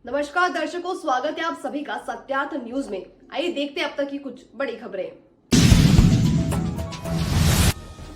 नमस्कार दर्शकों, स्वागत है आप सभी का सत्यार्थ न्यूज में। आइए देखते हैं अब तक की कुछ बड़ी खबरें।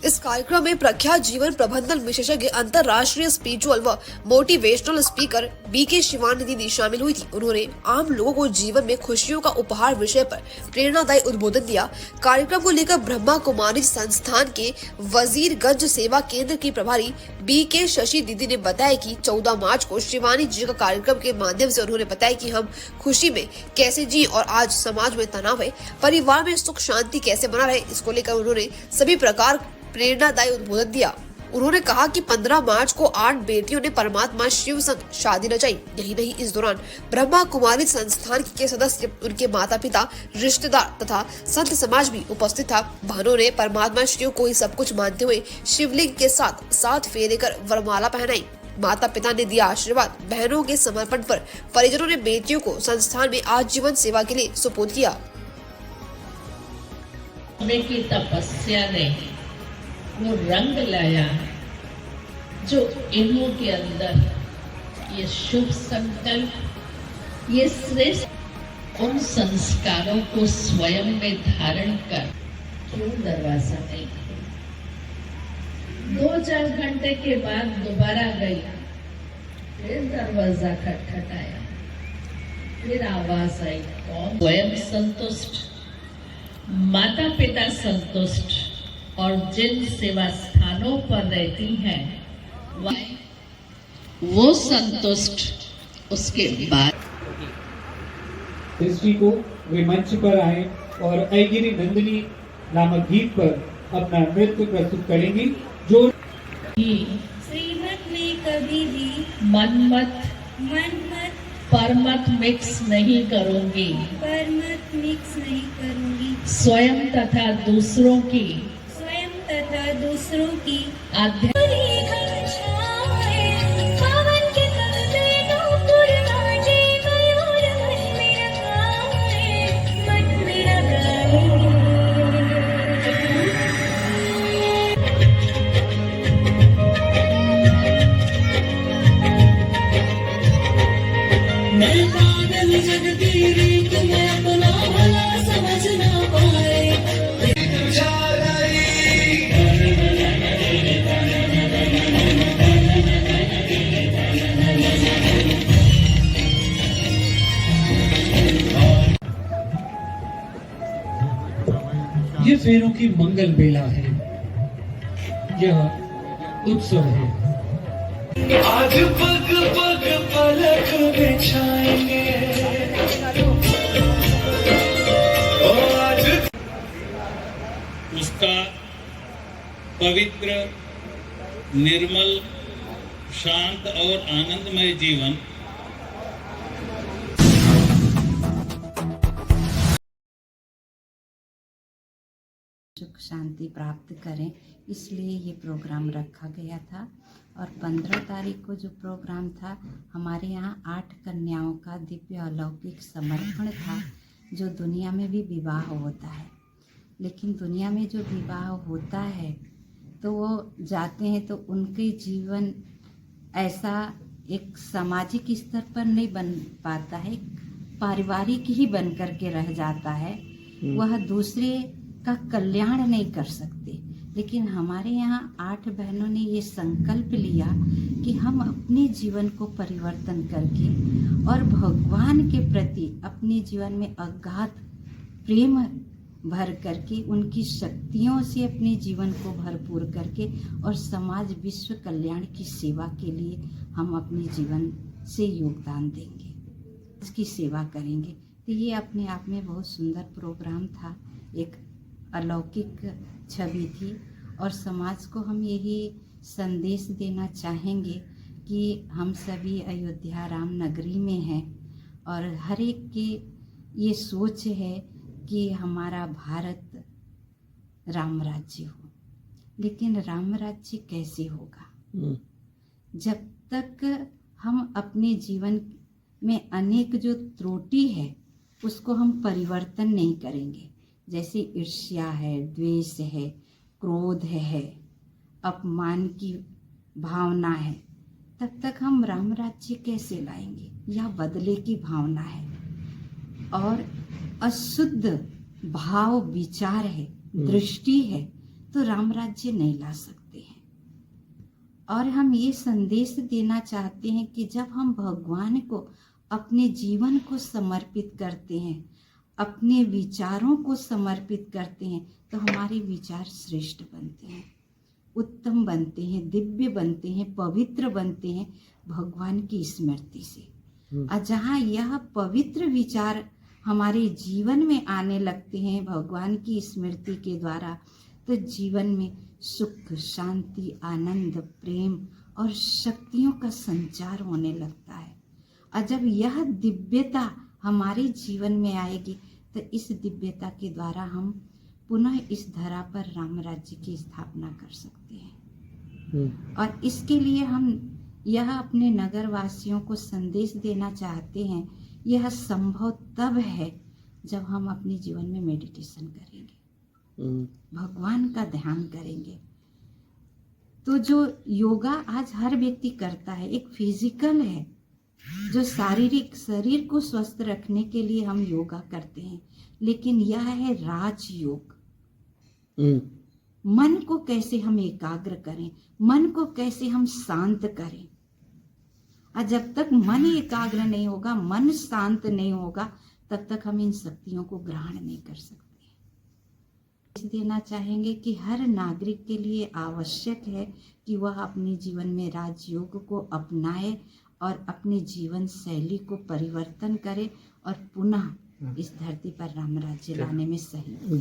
इस कार्यक्रम में प्रख्यात जीवन प्रबंधन विशेषज्ञ अंतर्राष्ट्रीय स्पिरिचुअल व मोटिवेशनल स्पीकर बीके शिवानी दीदी शामिल हुई थी। उन्होंने आम लोगों को जीवन में खुशियों का उपहार विषय पर प्रेरणादायी उद्बोधन दिया। कार्यक्रम को लेकर ब्रह्मा कुमारी संस्थान के वजीरगंज सेवा केंद्र की प्रभारी बीके शशि दीदी ने बताया कि 14 मार्च को शिवानी जी का कार्यक्रम के माध्यम से उन्होंने बताया कि हम खुशी में कैसे जी और आज समाज में तनाव है, परिवार में सुख शांति कैसे बना रहे, इसको लेकर उन्होंने सभी प्रकार प्रेरणादायी उद्बोधन दिया। उन्होंने कहा कि 15 मार्च को 8 बेटियों ने परमात्मा शिव संग शादी रचाई। यही नहीं, इस दौरान ब्रह्मा कुमारी संस्थान के सदस्य, उनके माता पिता, रिश्तेदार तथा संत समाज भी उपस्थित था। बहनों ने परमात्मा शिव को ही सब कुछ मानते हुए शिवलिंग के साथ 7 फेरे कर वरमाला पहनाई। माता पिता ने दिया आशीर्वाद। बहनों के समर्पण पर परिजनों ने बेटियों को संस्थान में आजीवन सेवा के लिए सुपुर्द किया। की तपस्या ने वो रंग लाया जो इन्हों के अंदर ये शुभ संकल्प, ये श्रेष्ठ उन संस्कारों को स्वयं में धारण कर क्यों दरवाजा नहीं खोला। 2-4 घंटे के बाद दोबारा गई, फिर दरवाजा खटखटाया, फिर आवाज आई, कौन? स्वयं संतुष्ट, माता पिता संतुष्ट और जिन सेवा स्थानों पर रहती हैं वो संतुष्ट, उसके बाद दृष्टि को वे मंच पर आए और ऐगिरी नंदिनी नामक गीत पर अपना नृत्य प्रस्तुत करेंगी। जो श्रीमत में कभी भी मन मत परमत मिक्स नहीं करूंगी, स्वयं तथा दूसरों की ये फेरों की मंगल बेला है, यह उत्सव है। आज पग पग पलक बिछाएंगे, आज उसका पवित्र, निर्मल, शांत और आनंदमय जीवन सुख शांति प्राप्त करें, इसलिए ये प्रोग्राम रखा गया था। और 15 तारीख को जो प्रोग्राम था, हमारे यहाँ 8 कन्याओं का दिव्य अलौकिक समर्पण था। जो दुनिया में भी विवाह होता है, लेकिन दुनिया में जो विवाह होता है तो वो जाते हैं तो उनके जीवन ऐसा एक सामाजिक स्तर पर नहीं बन पाता है, पारिवारिक ही बन कर के रह जाता है। वह दूसरे का कल्याण नहीं कर सकते। लेकिन हमारे यहाँ 8 बहनों ने ये संकल्प लिया कि हम अपने जीवन को परिवर्तन करके और भगवान के प्रति अपने जीवन में अगाध प्रेम भर करके, उनकी शक्तियों से अपने जीवन को भरपूर करके और समाज विश्व कल्याण की सेवा के लिए हम अपने जीवन से योगदान देंगे, इसकी सेवा करेंगे। तो ये अपने आप में बहुत सुंदर प्रोग्राम था, एक अलौकिक छवि थी। और समाज को हम यही संदेश देना चाहेंगे कि हम सभी अयोध्या राम नगरी में हैं और हर एक की ये सोच है कि हमारा भारत राम राज्य हो। लेकिन राम राज्य कैसे होगा जब तक हम अपने जीवन में अनेक जो त्रुटि है उसको हम परिवर्तन नहीं करेंगे। जैसे ईर्ष्या है, द्वेष है, क्रोध है, अपमान की भावना है, तब तक हम राम राज्य कैसे लाएंगे? यह बदले की भावना है और अशुद्ध भाव विचार है, दृष्टि है, तो राम राज्य नहीं ला सकते हैं। और हम ये संदेश देना चाहते हैं कि जब हम भगवान को अपने जीवन को समर्पित करते हैं, अपने विचारों को समर्पित करते हैं, तो हमारे विचार श्रेष्ठ बनते हैं, उत्तम बनते हैं, दिव्य बनते हैं, पवित्र बनते हैं भगवान की स्मृति से। और जहाँ यह पवित्र विचार हमारे जीवन में आने लगते हैं भगवान की स्मृति के द्वारा, तो जीवन में सुख, शांति, आनंद, प्रेम और शक्तियों का संचार होने लगता है। और जब यह दिव्यता हमारे जीवन में आएगी, तो इस दिव्यता के द्वारा हम पुनः इस धरा पर राम राज्य की स्थापना कर सकते हैं। और इसके लिए हम यह अपने नगर वासियों को संदेश देना चाहते हैं। यह संभव तब है जब हम अपने जीवन में मेडिटेशन करेंगे, भगवान का ध्यान करेंगे। तो जो योगा आज हर व्यक्ति करता है, एक फिजिकल है, जो शारीरिक शरीर को स्वस्थ रखने के लिए हम योगा करते हैं, लेकिन यह है राजयोग। मन को कैसे हम एकाग्र करें, मन को कैसे हम शांत करें। और जब तक मन एकाग्र नहीं होगा, मन शांत नहीं होगा, तब तक हम इन शक्तियों को ग्रहण नहीं कर सकते। देना चाहेंगे कि हर नागरिक के लिए आवश्यक है कि वह अपने जीवन में राजयोग को अपनाए और अपनी जीवन शैली को परिवर्तन करे और पुनः इस धरती पर राम राज्य लाने में सही